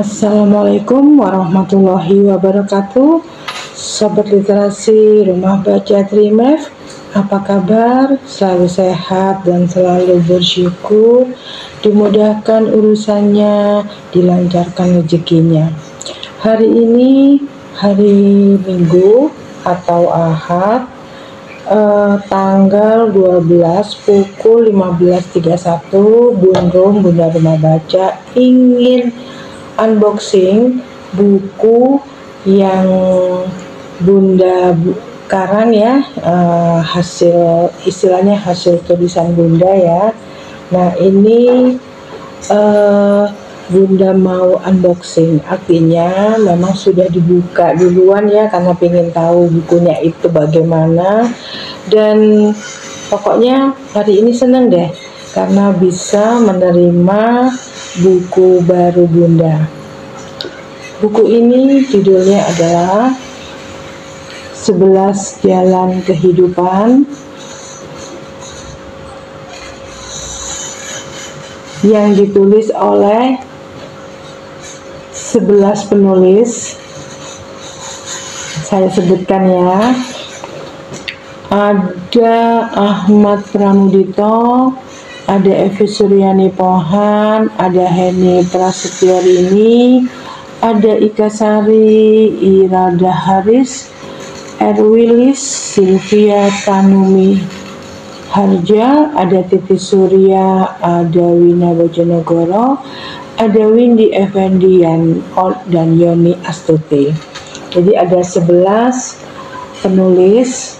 Assalamualaikum warahmatullahi wabarakatuh. Sobat literasi Rumah Baca Trimef, apa kabar? Selalu sehat dan selalu bersyukur, dimudahkan urusannya, dilancarkan rezekinya. Hari ini hari Minggu atau Ahad, tanggal 12 pukul 15.31, Bunda Rumah Baca ingin unboxing buku yang Bunda karang ya, hasil istilahnya hasil tulisan Bunda ya. Nah ini Bunda mau unboxing, artinya memang sudah dibuka duluan ya, karena pengen tahu bukunya itu bagaimana. Dan pokoknya hari ini seneng deh karena bisa menerima buku baru Bunda. Buku ini judulnya adalah 11 Jalan Kehidupan, yang ditulis oleh 11 penulis. Saya sebutkan ya, ada Ahmad Pramudito, ada Evi Suryani Pohan, ada Heni Prasetyorini, ada Ika Sari, Irada Haris, Erwilis, Sylvia Tanumi Harja, ada Titi Surya, ada Wina Bojonegoro, ada Windy Effendian dan Yoni Astuti. Jadi ada 11 penulis.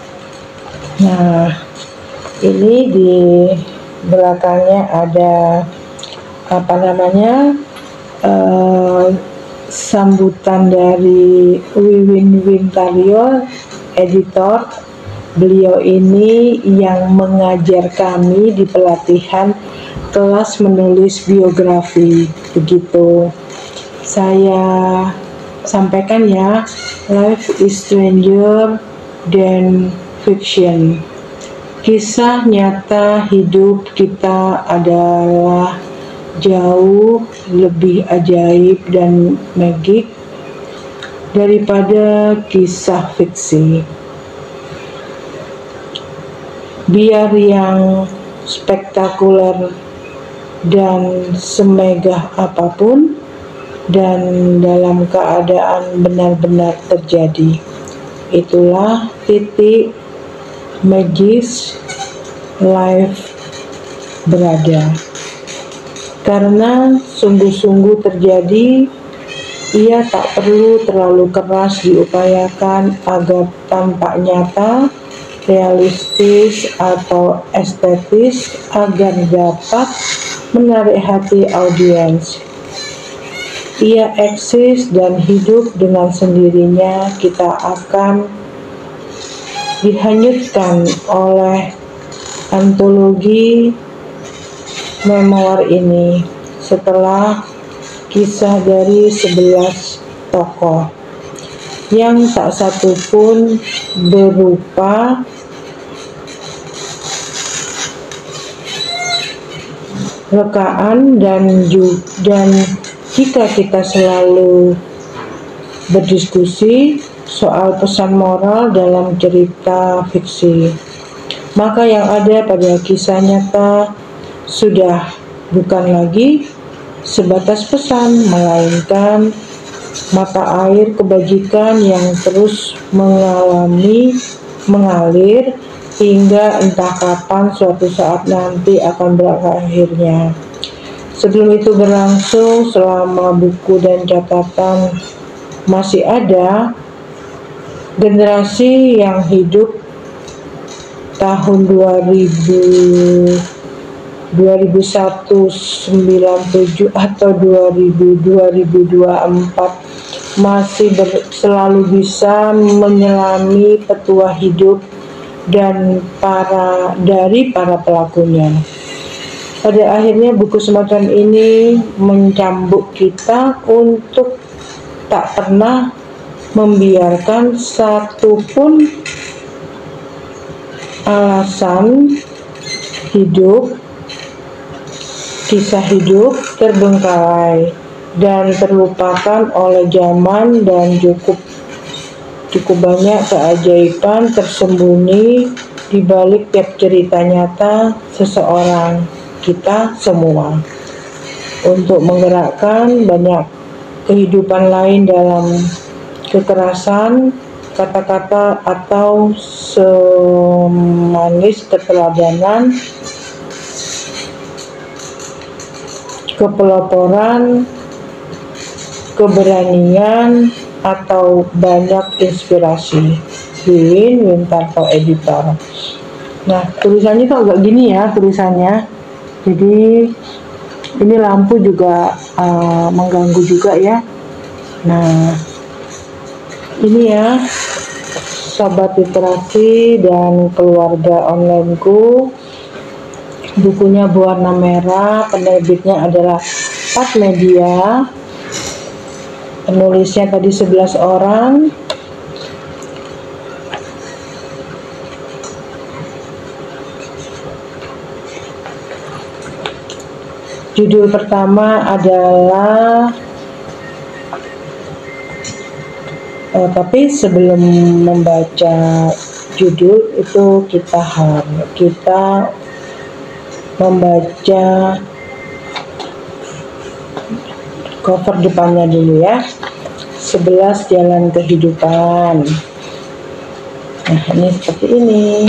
Nah ini di belakangnya ada sambutan dari Wiwin Wintaryo, editor. Beliau ini yang mengajar kami di pelatihan kelas menulis biografi. Begitu saya sampaikan ya, life is stranger than fiction. Kisah nyata hidup kita adalah jauh lebih ajaib dan magik daripada kisah fiksi. Biar yang spektakuler dan semegah apapun dan dalam keadaan benar-benar terjadi, itulah titik magis life berada. Karena sungguh-sungguh terjadi, ia tak perlu terlalu keras diupayakan agar tampak nyata, realistis atau estetis agar dapat menarik hati audiens. Ia eksis dan hidup dengan sendirinya. Kita akan dihanyutkan oleh antologi memoir ini setelah kisah dari 11 tokoh yang tak satu pun berupa rekaan, dan jika kita selalu berdiskusi soal pesan moral dalam cerita fiksi, maka yang ada pada kisah nyata sudah bukan lagi sebatas pesan, melainkan mata air kebajikan yang terus mengalir hingga entah kapan suatu saat nanti akan berakhirnya. Sebelum itu berlangsung, selama buku dan catatan masih ada, generasi yang hidup tahun 2001, 97 atau 2024 masih selalu bisa menyelami petua hidup dan dari para pelakunya. Pada akhirnya buku semacam ini mencambuk kita untuk tak pernah membiarkan satupun alasan hidup, kisah hidup terbengkalai dan terlupakan oleh zaman, dan cukup banyak keajaiban tersembunyi di balik tiap cerita nyata seseorang kita semua, untuk menggerakkan banyak kehidupan lain dalam kekerasan kata-kata atau semanis keteladanan, kepeloporan, keberanian, atau banyak inspirasi. Wiwin Wintarto, editor. Nah, tulisannya tuh agak gini ya tulisannya. Jadi ini lampu juga mengganggu juga ya. Nah, ini ya sobat literasi dan keluarga onlineku, bukunya berwarna merah, penerbitnya adalah Pat Media, penulisnya tadi 11 orang. Judul pertama adalah tapi sebelum membaca judul itu kita membaca cover depannya dulu ya. 11 Jalan Kehidupan. Nah, ini seperti ini.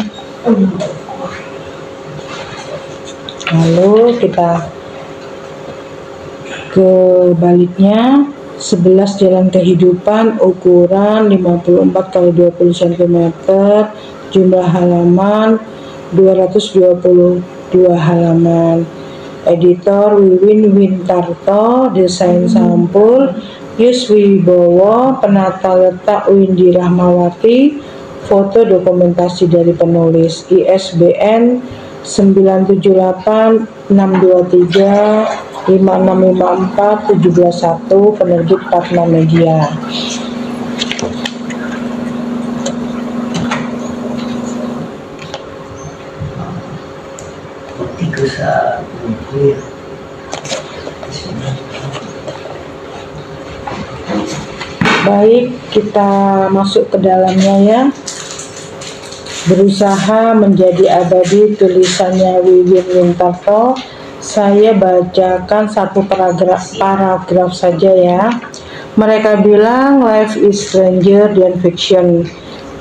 Lalu kita ke baliknya, 11 Jalan Kehidupan, ukuran 54 x 20 cm, jumlah halaman 222 halaman. Editor Wiwin Wintarto, desain sampul Yus Wibowo, penata letak Windy Rahmawati, foto dokumentasi dari penulis, ISBN 978-623-5654-721, penerbit Padma Media. Baik, kita masuk ke dalamnya ya. Berusaha menjadi abadi, tulisannya Wiwin Wintarto. Saya bacakan satu paragraf saja ya. Mereka bilang life is stranger than fiction.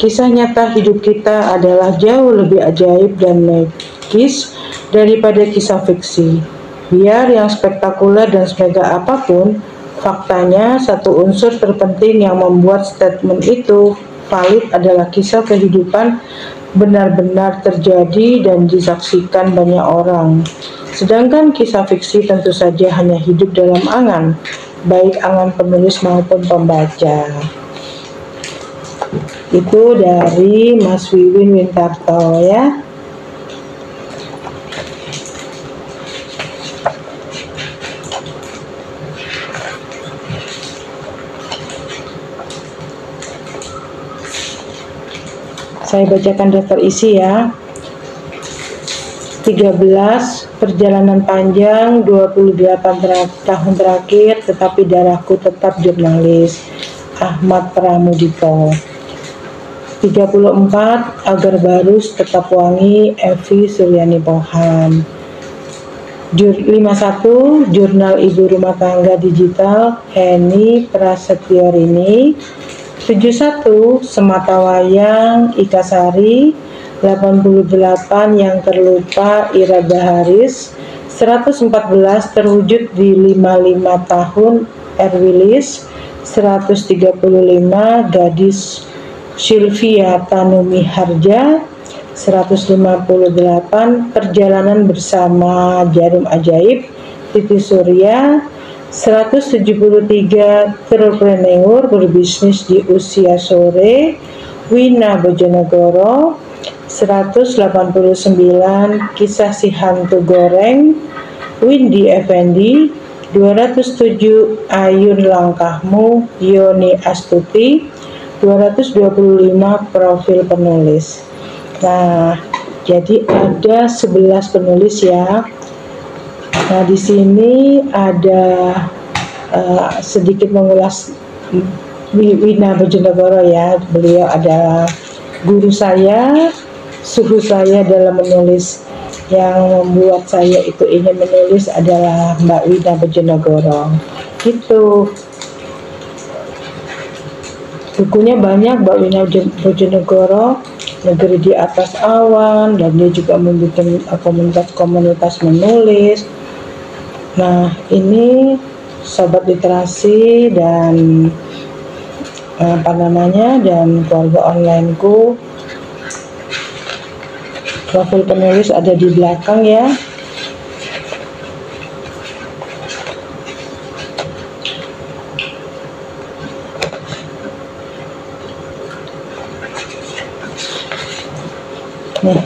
Kisah nyata hidup kita adalah jauh lebih ajaib dan magis daripada kisah fiksi. Biar yang spektakuler dan semega apapun, faktanya satu unsur terpenting yang membuat statement itu valid adalah kisah kehidupan benar-benar terjadi dan disaksikan banyak orang. Sedangkan kisah fiksi tentu saja hanya hidup dalam angan, baik angan penulis maupun pembaca. Itu dari Mas Wiwin Wintarto ya. Saya bacakan daftar isi ya. 13, perjalanan panjang 28 tahun terakhir, tetapi darahku tetap jurnalis, Ahmad Pramudito. 34, agar barus tetap wangi, Evi Suryani Pohan. 51, jurnal ibu rumah tangga digital, Heni Prasetyorini. 71, Semata Wayang, Ika Sari. 88, Yang Terlupa, Ira Baharis. 114, Terwujud di 55 tahun, Erwilis. 135, Gadis, Sylvia Tanumi Harja. 158, Perjalanan Bersama Jarum Ajaib, Titi Surya. 173, Entrepreneur berbisnis di usia sore, Wina Bojonegoro. 189, Kisah si hantu goreng, Windy Effendi. 207, Ayun Langkahmu, Yoni Astuti. 225, profil penulis. Nah, jadi ada 11 penulis ya. Nah, di sini ada sedikit mengulas Wina Bojonegoro ya. Beliau adalah guru saya, suhu saya dalam menulis. Yang membuat saya itu ingin menulis adalah Mbak Wina Bojonegoro. Gitu. Bukunya banyak, Mbak Wina Bojonegoro, Negeri di Atas Awan, dan dia juga membuat komunitas menulis. Nah, ini sobat literasi dan dan keluarga onlineku. Profil penulis ada di belakang ya. Nih.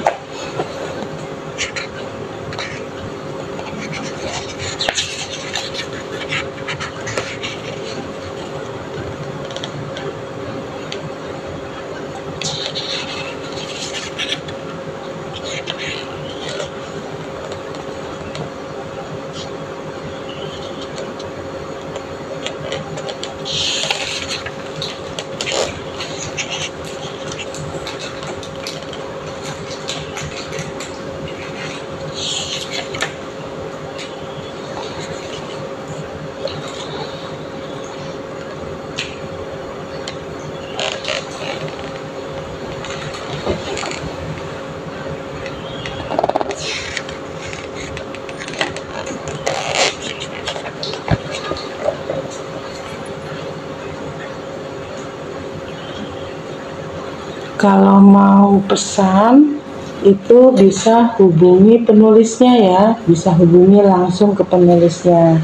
Kalau mau pesan itu bisa hubungi penulisnya ya, bisa hubungi langsung ke penulisnya.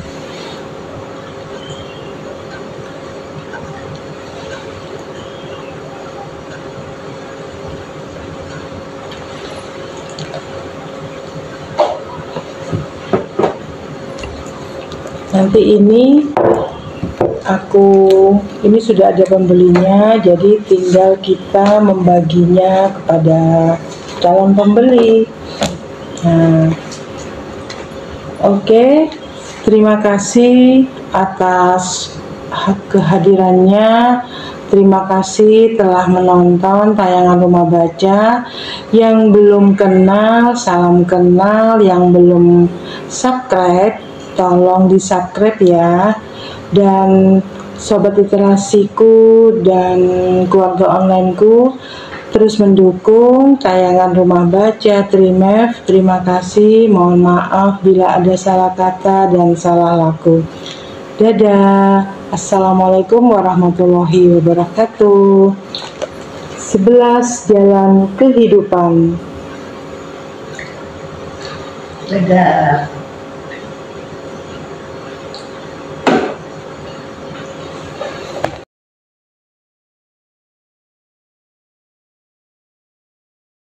Nanti ini sudah ada pembelinya, jadi tinggal kita membaginya kepada calon pembeli. Nah, oke, terima kasih atas kehadirannya. Terima kasih telah menonton tayangan Rumah Baca. Yang belum kenal, salam kenal. Yang belum subscribe, tolong di subscribe ya. Dan sobat literasiku dan keluarga onlineku terus mendukung tayangan Rumah Baca Trimef. Terima kasih, mohon maaf bila ada salah kata dan salah laku. Dadah, assalamualaikum warahmatullahi wabarakatuh. 11 Jalan Kehidupan. Dadah.